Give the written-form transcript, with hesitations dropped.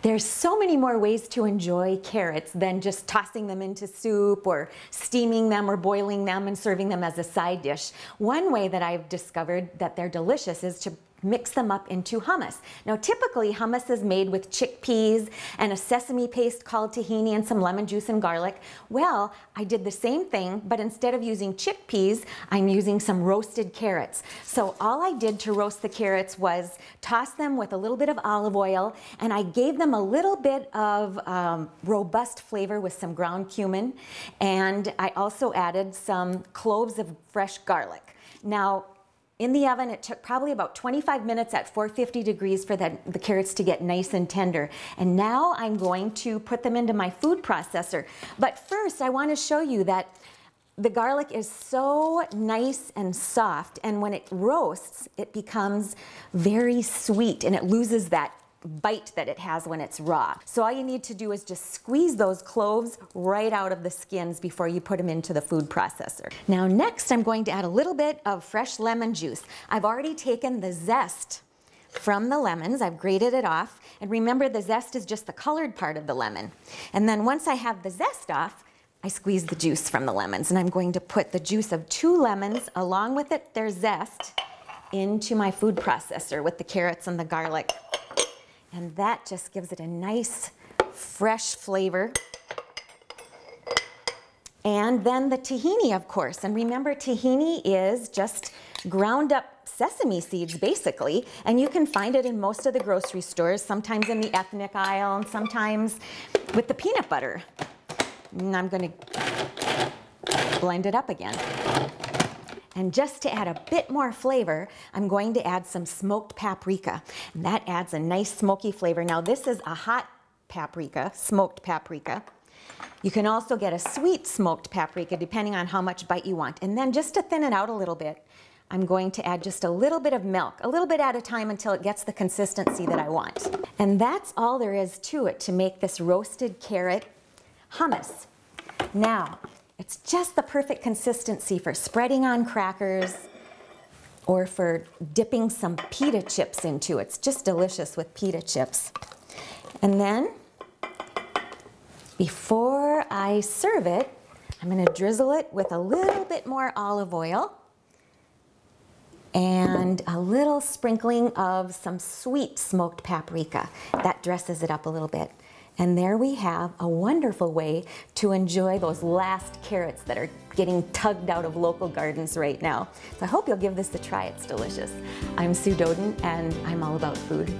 There's so many more ways to enjoy carrots than just tossing them into soup or steaming them or boiling them and serving them as a side dish. One way that I've discovered that they're delicious is to mix them up into hummus. Now typically hummus is made with chickpeas and a sesame paste called tahini and some lemon juice and garlic. Well, I did the same thing, but instead of using chickpeas, I'm using some roasted carrots. So all I did to roast the carrots was toss them with a little bit of olive oil, and I gave them a little bit of robust flavor with some ground cumin, and I also added some cloves of fresh garlic. Now, in the oven, it took probably about 25 minutes at 450 degrees for the carrots to get nice and tender. And now I'm going to put them into my food processor. But first, I want to show you that the garlic is so nice and soft, and when it roasts, it becomes very sweet, and it loses that bite that it has when it's raw. So all you need to do is just squeeze those cloves right out of the skins before you put them into the food processor. Now next I'm going to add a little bit of fresh lemon juice. I've already taken the zest from the lemons, I've grated it off, and remember the zest is just the colored part of the lemon. And then once I have the zest off, I squeeze the juice from the lemons, and I'm going to put the juice of 2 lemons along with it, their zest, into my food processor with the carrots and the garlic. And that just gives it a nice, fresh flavor. And then the tahini, of course. And remember, tahini is just ground up sesame seeds, basically. And you can find it in most of the grocery stores, sometimes in the ethnic aisle, and sometimes with the peanut butter. And I'm going to blend it up again. And just to add a bit more flavor, I'm going to add some smoked paprika. And that adds a nice smoky flavor. Now this is a hot paprika, smoked paprika. You can also get a sweet smoked paprika depending on how much bite you want. And then just to thin it out a little bit, I'm going to add just a little bit of milk, a little bit at a time until it gets the consistency that I want. And that's all there is to it to make this roasted carrot hummus. Now, it's just the perfect consistency for spreading on crackers or for dipping some pita chips into. It's just delicious with pita chips. And then, before I serve it, I'm going to drizzle it with a little bit more olive oil and a little sprinkling of some sweet smoked paprika. That dresses it up a little bit. And there we have a wonderful way to enjoy those last carrots that are getting tugged out of local gardens right now. So I hope you'll give this a try. It's delicious. I'm Sue Doden, and I'm all about food.